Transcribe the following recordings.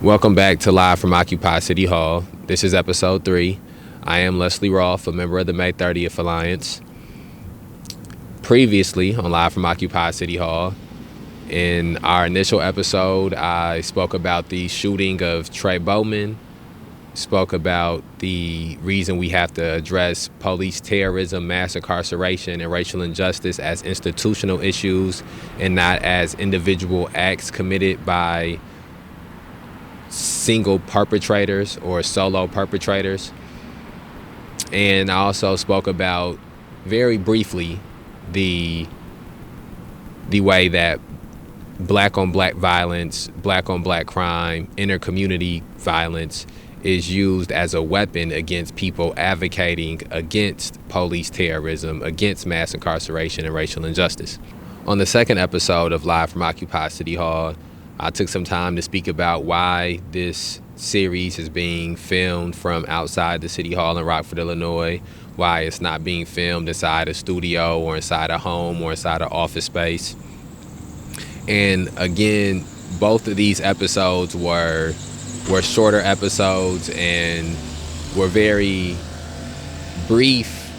Welcome back to Live from Occupy City Hall. This is episode 3. I am Leslie Roth, a member of the May 30th Alliance. Previously on Live from Occupy City Hall, in our initial episode, I spoke about the shooting of Trey Bowman, spoke about the reason we have to address police terrorism, mass incarceration, and racial injustice as institutional issues and not as individual acts committed by single perpetrators or solo perpetrators. And I also spoke about very briefly the way that black on black violence, black on black crime, inter-community violence is used as a weapon against people advocating against police terrorism, against mass incarceration and racial injustice. On the second episode of Live from Occupy City Hall, I took some time to speak about why this series is being filmed from outside the City Hall in Rockford, Illinois, why it's not being filmed inside a studio or inside a home or inside an office space. And again, both of these episodes were shorter episodes and were very brief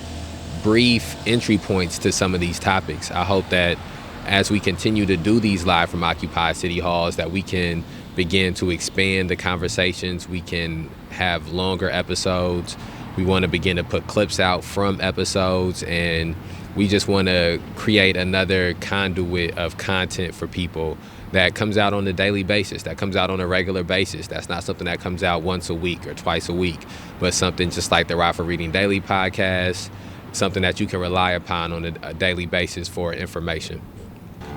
entry points to some of these topics. I hope that as we continue to do these Live from Occupy City Halls, that we can begin to expand the conversations. We can have longer episodes. We want to begin to put clips out from episodes, and we just want to create another conduit of content for people that comes out on a daily basis, that comes out on a regular basis. That's not something that comes out once a week or twice a week, but something just like the Rockford Reading Daily podcast, something that you can rely upon on a daily basis for information.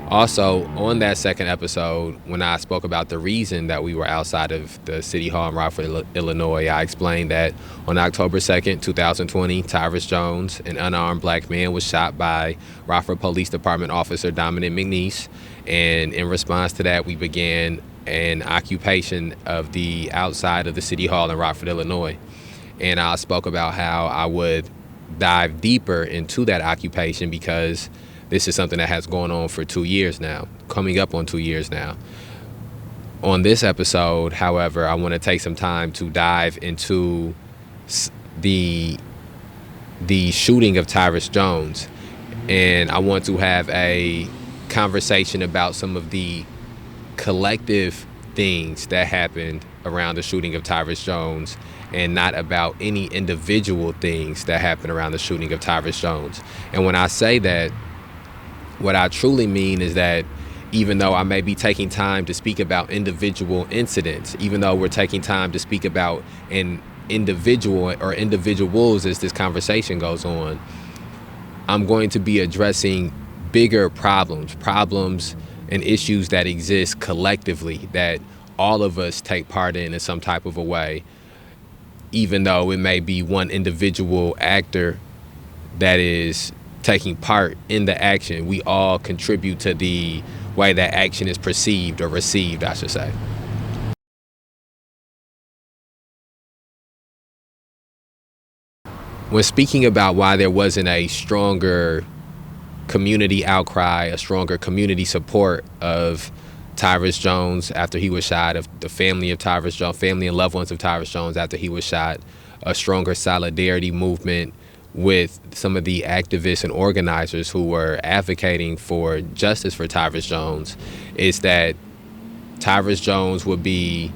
Also, on that second episode, when I spoke about the reason that we were outside of the City Hall in Rockford, Illinois, I explained that on October 2nd, 2020, Tyris Jones, an unarmed black man, was shot by Rockford Police Department officer Dominick McNiece. And in response to that, we began an occupation of the outside of the City Hall in Rockford, Illinois. And I spoke about how I would dive deeper into that occupation because this is something that has gone on for 2 years now, coming up on 2 years now. On this episode, however, I want to take some time to dive into the shooting of Tyris Jones. And I want to have a conversation about some of the collective things that happened around the shooting of Tyris Jones and not about any individual things that happened around the shooting of Tyris Jones. And when I say that, what I truly mean is that even though I may be taking time to speak about individual incidents, even though we're taking time to speak about an individual or individuals as this conversation goes on, I'm going to be addressing bigger problems and issues that exist collectively that all of us take part in some type of a way, even though it may be one individual actor that is taking part in the action. We all contribute to the way that action is perceived or received, I should say. When speaking about why there wasn't a stronger community outcry, a stronger community support of Tyris Jones after he was shot, of the family of Tyris Jones, family and loved ones of Tyris Jones after he was shot, a stronger solidarity movement with some of the activists and organizers who were advocating for justice for Tyris Jones, is that Tyris Jones would be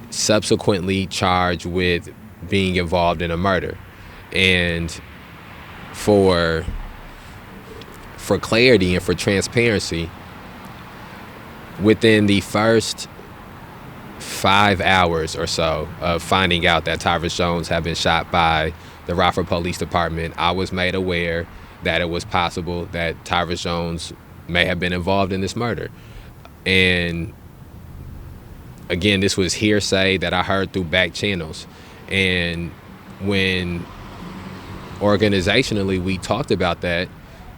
subsequently charged with being involved in a murder. And for clarity and for transparency, within the first 5 hours or so of finding out that Tyris Jones had been shot by the Rockford Police Department, I was made aware that it was possible that Tyris Jones may have been involved in this murder. And again, this was hearsay that I heard through back channels. And when organizationally we talked about that,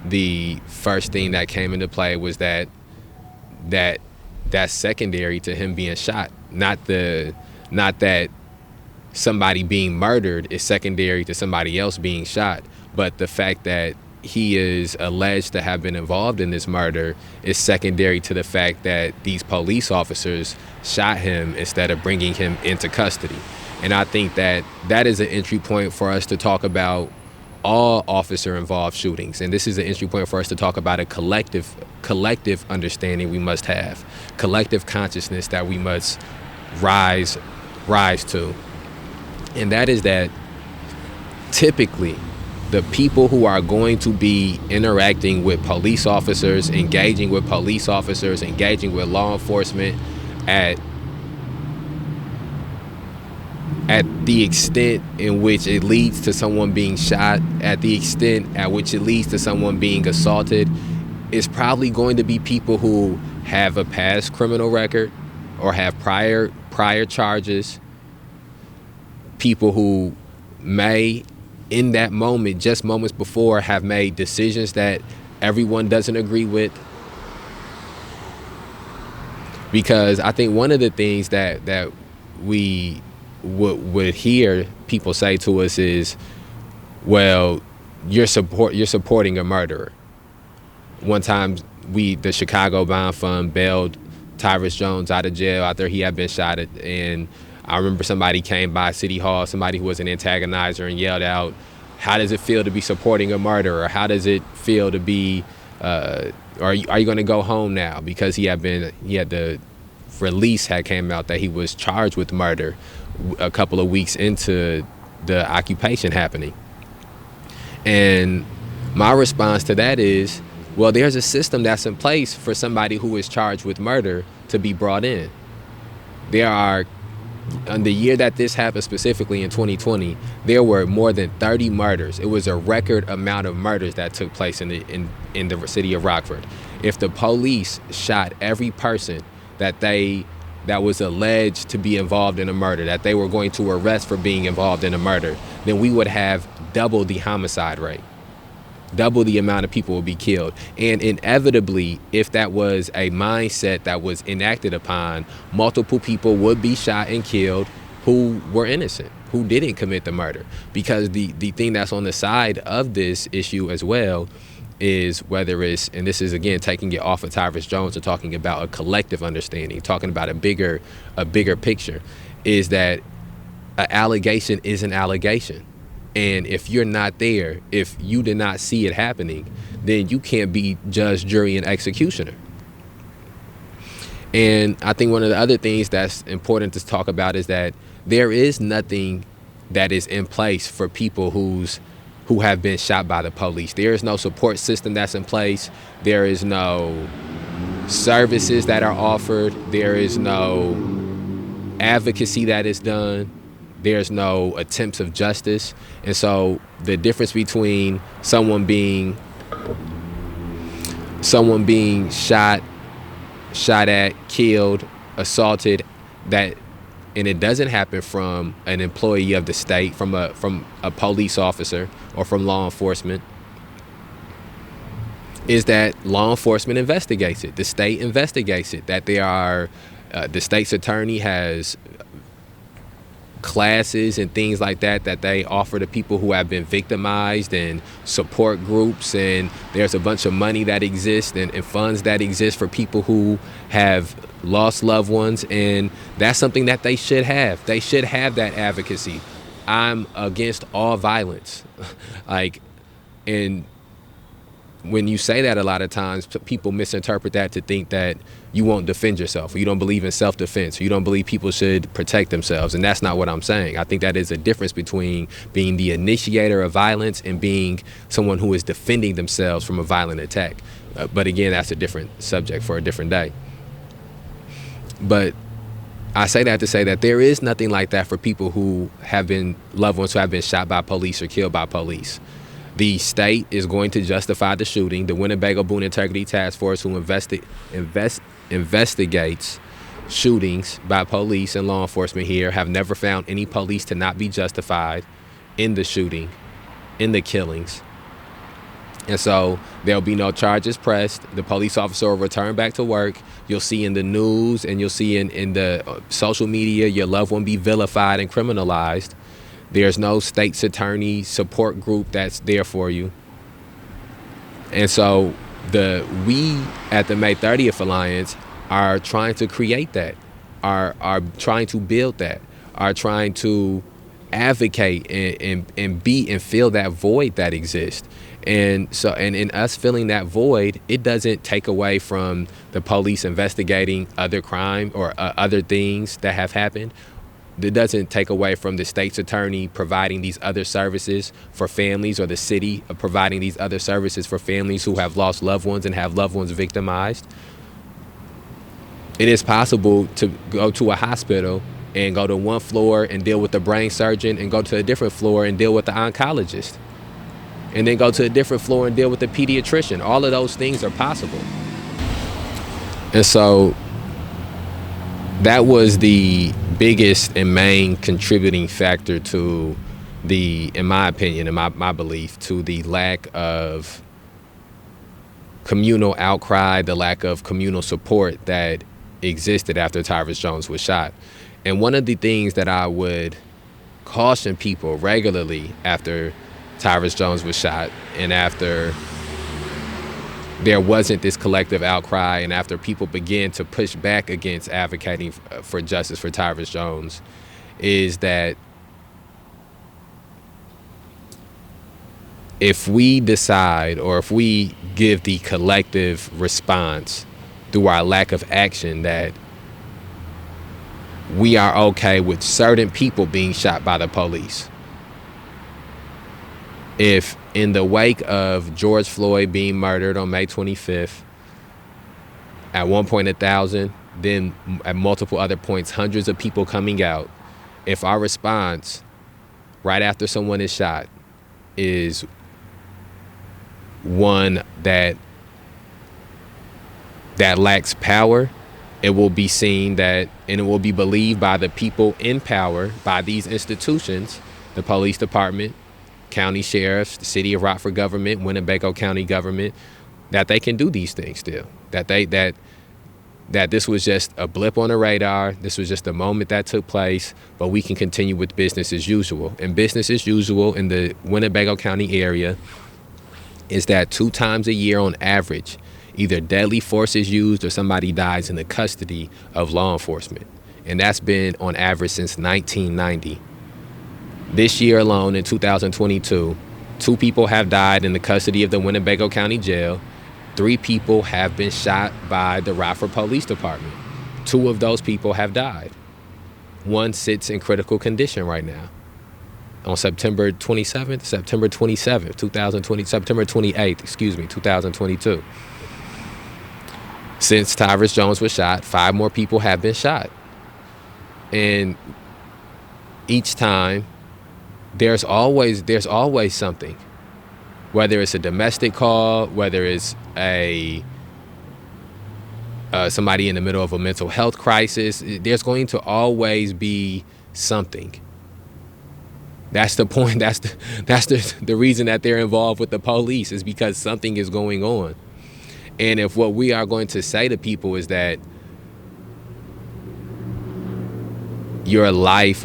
the first thing that came into play was that's secondary to him being shot. Not that somebody being murdered is secondary to somebody else being shot, but the fact that he is alleged to have been involved in this murder is secondary to the fact that these police officers shot him instead of bringing him into custody. And I think that that is an entry point for us to talk about all officer involved shootings. And this is an entry point for us to talk about a collective understanding we must have, collective consciousness that we must rise to. And that is that typically the people who are going to be interacting with police officers, engaging with police officers, engaging with law enforcement at the extent in which it leads to someone being shot, at the extent at which it leads to someone being assaulted, is probably going to be people who have a past criminal record or have prior charges, people who may, in that moment, just moments before, have made decisions that everyone doesn't agree with. Because I think one of the things that we would hear people say to us is, well, you're supporting a murderer. One time the Chicago Bond Fund bailed Tyris Jones out of jail after he had been shot at, and I remember somebody came by City Hall, somebody who was an antagonizer, and yelled out, how does it feel to be supporting a murderer? How does it feel to be, are you going to go home now? Because he had the release had came out that he was charged with murder a couple of weeks into the occupation happening. And my response to that is, well, there's a system that's in place for somebody who is charged with murder to be brought in. There are, in the year that this happened, specifically in 2020, there were more than 30 murders. It was a record amount of murders that took place in the city of Rockford. If the police shot every person that was alleged to be involved in a murder, that they were going to arrest for being involved in a murder, then we would have double the homicide rate. Double the amount of people would be killed. And inevitably, if that was a mindset that was enacted upon, multiple people would be shot and killed who were innocent, who didn't commit the murder. Because the thing that's on the side of this issue as well is whether it's, and this is again taking it off of Tyris Jones and talking about a collective understanding, talking about a bigger picture, is that an allegation is an allegation. And if you're not there, if you did not see it happening, then you can't be judge, jury, and executioner. And I think one of the other things that's important to talk about is that there is nothing that is in place for people who have been shot by the police. There is no support system that's in place. There is no services that are offered. There is no advocacy that is done. There's no attempts of justice. And so the difference between someone being shot at, killed, assaulted, and it doesn't happen from an employee of the state, from a police officer or from law enforcement, is that law enforcement investigates it. The state investigates it. That there are, the state's attorney has classes and things like that they offer to people who have been victimized, and support groups, and there's a bunch of money that exists and funds that exist for people who have lost loved ones, and that's something that they should have. They should have that advocacy. I'm against all violence. And when you say that, a lot of times people misinterpret that to think that you won't defend yourself, or you don't believe in self-defense, or you don't believe people should protect themselves. And that's not what I'm saying. I think that is a difference between being the initiator of violence and being someone who is defending themselves from a violent attack. But again, that's a different subject for a different day. But I say that to say that there is nothing like that for people who have been loved ones who have been shot by police or killed by police. The state is going to justify the shooting. The Winnebago Boone Integrity Task Force, who investigates shootings by police and law enforcement here, have never found any police to not be justified in the shooting, in the killings. And so there'll be no charges pressed. The police officer will return back to work. You'll see in the news and you'll see in the social media your loved one be vilified and criminalized. There's no state's attorney support group that's there for you. And so we at the May 30th Alliance are trying to create that, are trying to build that, are trying to advocate and be and fill that void that exists. And so, and in us filling that void, it doesn't take away from the police investigating other crime or other things that have happened. It doesn't take away from the state's attorney providing these other services for families, or the city providing these other services for families who have lost loved ones and have loved ones victimized. It is possible to go to a hospital and go to one floor and deal with the brain surgeon, and go to a different floor and deal with the oncologist, and then go to a different floor and deal with the pediatrician. All of those things are possible. And so that was the biggest and main contributing factor to in my opinion, in my belief, to the lack of communal outcry, the lack of communal support that existed after Tyris Jones was shot. And one of the things that I would caution people regularly after Tyris Jones was shot, and after there wasn't this collective outcry, and after people began to push back against advocating for justice for Tyris Jones, is that if we decide, or if we give the collective response through our lack of action, that we are okay with certain people being shot by the police. If in the wake of George Floyd being murdered on May 25th, at one point 1,000, then at multiple other points hundreds of people coming out, if our response right after someone is shot is one that lacks power, it will be seen that, and it will be believed by the people in power, by these institutions, the police department, county sheriffs, the city of Rockford government, Winnebago County government, that they can do these things still. That this was just a blip on the radar. This was just a moment that took place, but we can continue with business as usual. And business as usual in the Winnebago County area is that 2 times a year on average, either deadly force is used or somebody dies in the custody of law enforcement. And that's been on average since 1990. This year alone, in 2022, 2 people have died in the custody of the Winnebago County Jail. 3 people have been shot by the Rockford Police Department. 2 of those people have died. 1 sits in critical condition right now. On September 28th, 2022. Since Tyris Jones was shot, 5 more people have been shot. And each time, there's always something. Whether it's a domestic call, whether it's somebody in the middle of a mental health crisis, there's going to always be something. That's the point. That's the reason that they're involved with the police, is because something is going on. And if what we are going to say to people is that your life,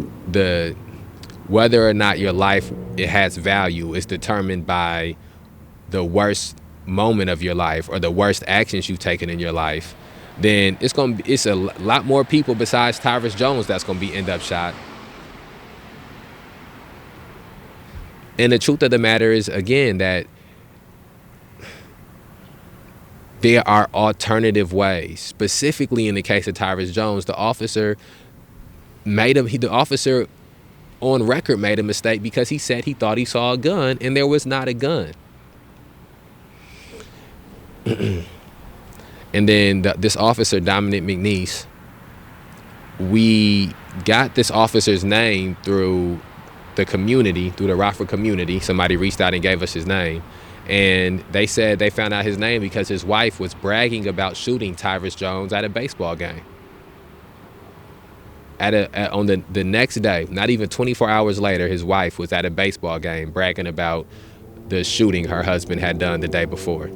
whether or not your life it has value, is determined by the worst moment of your life or the worst actions you've taken in your life, then it's a lot more people besides Tyris Jones that's going to end up shot. And the truth of the matter is, again, that there are alternative ways. Specifically in the case of Tyris Jones, the officer on record made a mistake because he said he thought he saw a gun and there was not a gun. And then this officer, Dominick McNiece, we got this officer's name through the community, through the Rockford community. Somebody reached out and gave us his name. And they said they found out his name because his wife was bragging about shooting Tyris Jones at a baseball game. On the next day, not even 24 hours later, his wife was at a baseball game bragging about the shooting her husband had done the day before.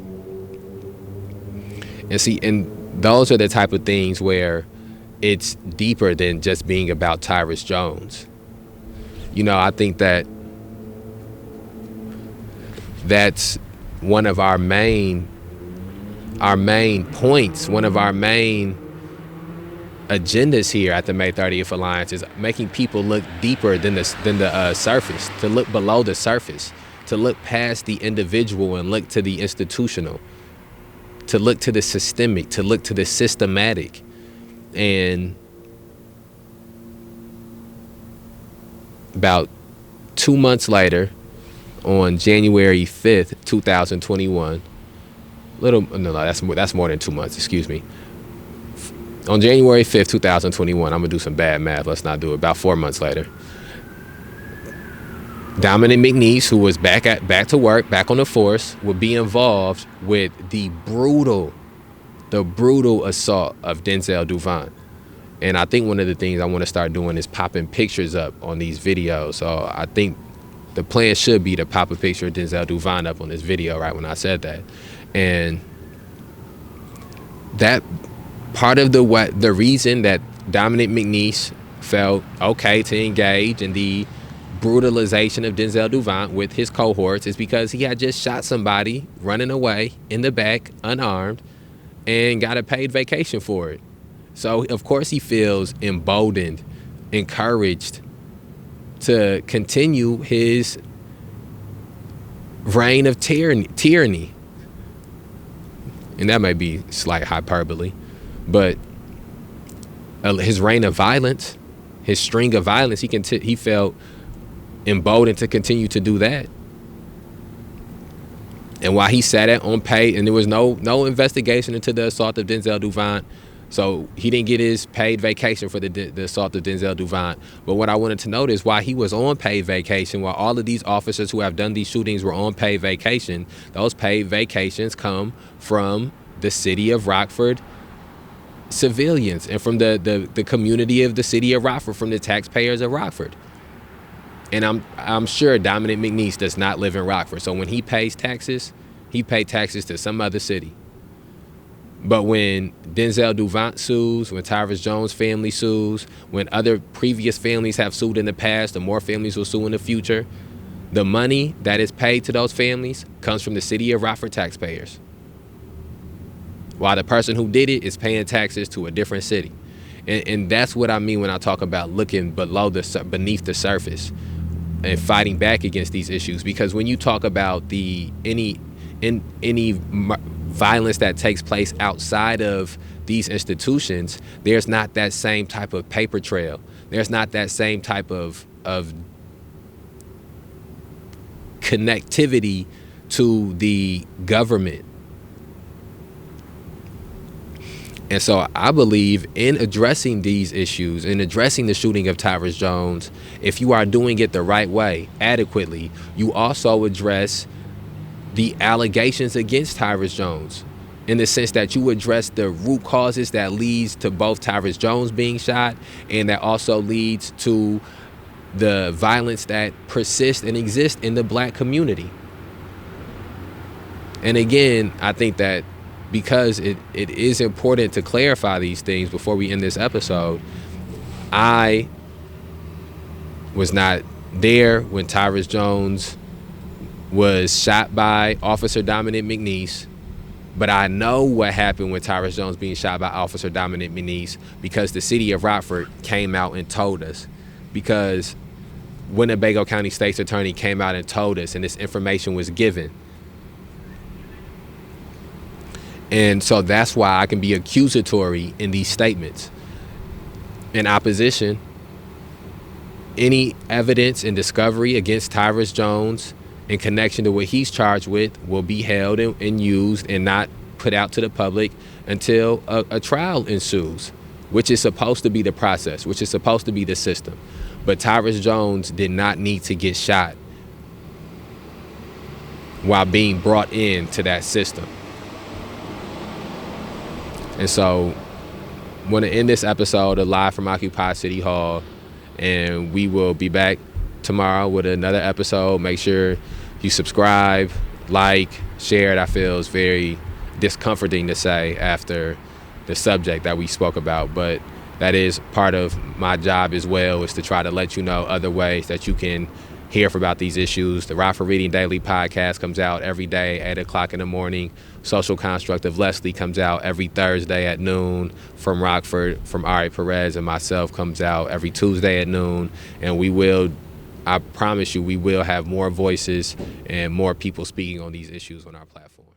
And see, and those are the type of things where it's deeper than just being about Tyris Jones. You know, I think that's one of our main points, one of our main agendas here at the May 30th Alliance is making people look deeper than the surface, to look below the surface, to look past the individual and look to the institutional, to look to the systemic, to look to the systematic. And about 2 months later, on January 5th, 2021, that's more than 2 months, excuse me. On January 5th, 2021, I'm gonna do some bad math, let's not do it, about 4 months later, Dominick McNiece, who was back to work, back on the force, would be involved with the brutal assault of Denzel Duvant. And I think one of the things I want to start doing is popping pictures up on these videos. So I think the plan should be to pop a picture of Denzel Duvant up on this video right when I said that. And that part of the reason that Dominick McNiece felt okay to engage in the brutalization of Denzel Duvant with his cohorts is because he had just shot somebody running away in the back, unarmed, and got a paid vacation for it. So of course he feels emboldened, encouraged to continue his reign of tyranny. And that may be slight hyperbole, but his reign of violence, his string of violence, he felt emboldened to continue to do that. And while he sat at on pay, and there was no investigation into the assault of Denzel Duvant, so he didn't get his paid vacation for the assault of Denzel Duvant. But what I wanted to note is while he was on paid vacation, while all of these officers who have done these shootings were on paid vacation, those paid vacations come from the city of Rockford civilians and from the community of the city of Rockford, from the taxpayers of Rockford. And I'm sure Dominick McNiece does not live in Rockford. So when he pays taxes, he pays taxes to some other city. But when Denzel Duvant sues, when Tyris Jones' family sues, when other previous families have sued in the past, and more families will sue in the future, the money that is paid to those families comes from the city of Rockford taxpayers, while the person who did it is paying taxes to a different city. And that's what I mean when I talk about looking beneath the surface and fighting back against these issues. Because when you talk about any violence that takes place outside of these institutions, there's not that same type of paper trail. There's not that same type of connectivity to the government. And so I believe in addressing these issues, in addressing the shooting of Tyris Jones, if you are doing it the right way, adequately, you also address the allegations against Tyris Jones, in the sense that you address the root causes that leads to both Tyris Jones being shot and that also leads to the violence that persists and exists in the black community. And again, I think that because it is important to clarify these things before we end this episode, I was not there when Tyris Jones was shot by Officer Dominick McNiece, but I know what happened with Tyris Jones being shot by Officer Dominick McNiece because the city of Rockford came out and told us, because Winnebago County State's Attorney came out and told us, and this information was given. And so that's why I can be accusatory in these statements. In opposition, any evidence and discovery against Tyris Jones in connection to what he's charged with will be held and used and not put out to the public until a trial ensues, which is supposed to be the process, which is supposed to be the system. But Tyris Jones did not need to get shot while being brought into that system. And so I want to end this episode of Live from Occupy City Hall, and we will be back tomorrow with another episode. Make sure you subscribe, like, share it. I feel it's very discomforting to say after the subject that we spoke about, but that is part of my job as well, is to try to let you know other ways that you can hear about these issues. The Rockford Reading Daily podcast comes out every day, 8 o'clock in the morning. Social Construct of Leslie comes out every Thursday at noon from Rockford, from Ari Perez and myself, comes out every Tuesday at noon. And I promise you, we will have more voices and more people speaking on these issues on our platform.